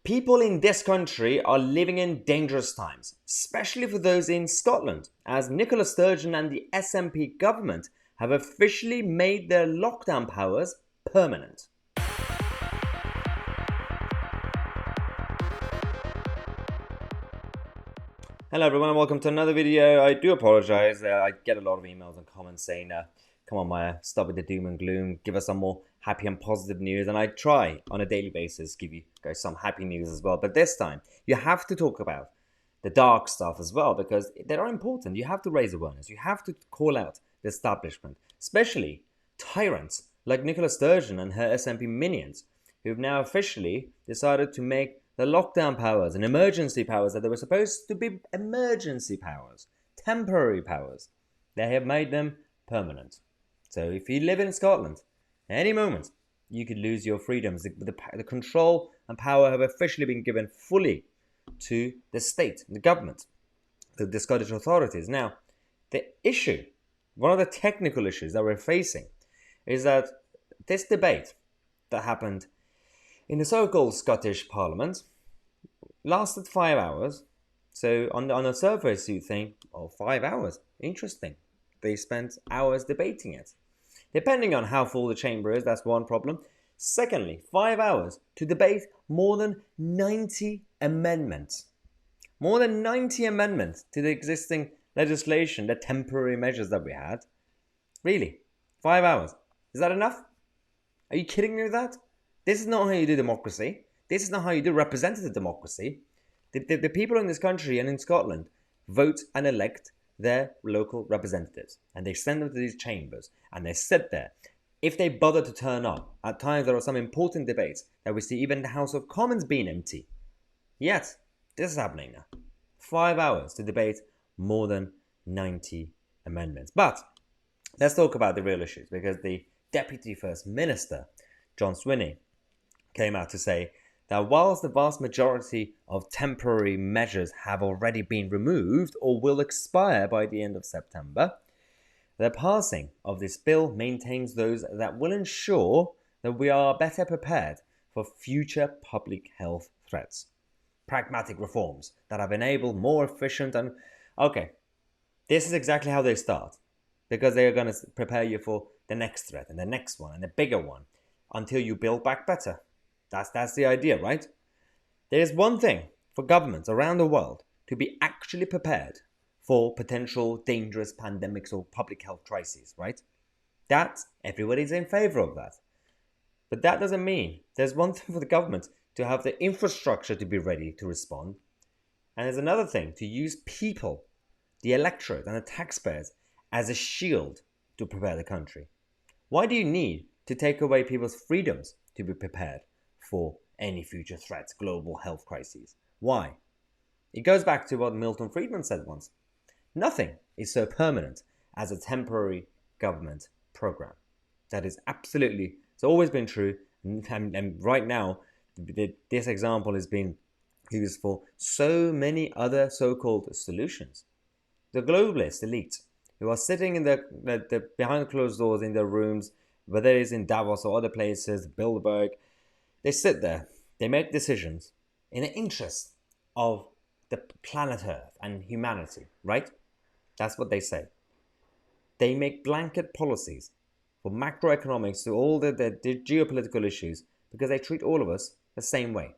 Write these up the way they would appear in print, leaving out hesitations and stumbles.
People in this country are living in dangerous times, especially for those in Scotland, as Nicola Sturgeon and the SNP government have officially made their lockdown powers permanent. Hello everyone and welcome to another video. I do apologise, I get a lot of emails and comments saying, come on Maya, stop with the doom and gloom, give us some more happy and positive news, and I try on a daily basis give you guys some happy news as well, but this time you have to talk about the dark stuff as well because they are important. You have to raise awareness, you have to call out the establishment, especially tyrants like Nicola Sturgeon and her SNP minions who've now officially decided to make the lockdown powers and emergency powers that they were supposed to be emergency powers, temporary powers, they have made them permanent. So if you live in Scotland, at any moment, you could lose your freedoms. The control and power have officially been given fully to the state, the government, the Scottish authorities. Now, the issue, one of the technical issues that we're facing is that this debate that happened in the so-called Scottish Parliament lasted 5 hours. So on the surface, you think, oh, 5 hours, interesting. They spent hours debating it. Depending on how full the chamber is, that's one problem. Secondly, 5 hours to debate more than 90 amendments. More than 90 amendments to the existing legislation, the temporary measures that we had. Really? 5 hours? Is that enough? Are you kidding me with that? This is not how you do democracy. This is not how you do representative democracy. The people in this country and in Scotland vote and elect their local representatives. And they send them to these chambers. And they sit there. If they bother to turn up, at times there are some important debates that we see even the House of Commons being empty. Yet, this is happening now. 5 hours to debate more than 90 amendments. But let's talk about the real issues, because the Deputy First Minister, John Swinney, came out to say that whilst the vast majority of temporary measures have already been removed or will expire by the end of September, the passing of this bill maintains those that will ensure that we are better prepared for future public health threats. Pragmatic reforms that have enabled more efficient and... Okay, this is exactly how they start, because they are going to prepare you for the next threat and the next one and the bigger one until you build back better. That's the idea, right? There is one thing for governments around the world to be actually prepared for potential dangerous pandemics or public health crises, right? That, everybody's in favor of that. But that doesn't mean there's one thing for the government to have the infrastructure to be ready to respond. And there's another thing to use people, the electorate and the taxpayers as a shield to prepare the country. Why do you need to take away people's freedoms to be prepared for any future threats, global health crises? Why? It goes back to what Milton Friedman said once. Nothing is so permanent as a temporary government program. That is absolutely, it's always been true. And right now, this example is being used for so many other so-called solutions. The globalist elite who are sitting in the behind closed doors in their rooms, whether it is in Davos or other places, Bilderberg, they sit there, they make decisions in the interest of the planet Earth and humanity, right? That's what they say. They make blanket policies for macroeconomics to all the geopolitical issues because they treat all of us the same way.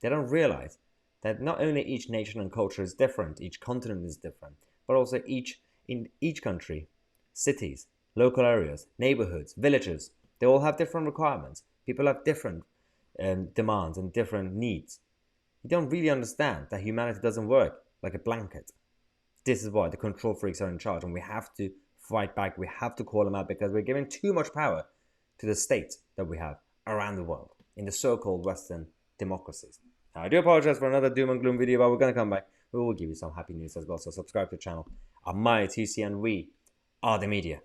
They don't realize that not only each nation and culture is different, each continent is different, but also in each country, cities, local areas, neighborhoods, villages, they all have different requirements. People have different demands and different needs. You don't really understand that humanity doesn't work like a blanket. This is why the control freaks are in charge, and we have to fight back. We have to call them out because we're giving too much power to the states that we have around the world in the so-called Western democracies. Now, I do apologize for another doom and gloom video, but we're going to come back. We will give you some happy news as well, so subscribe to the channel. I'm Tousi, and we are the media.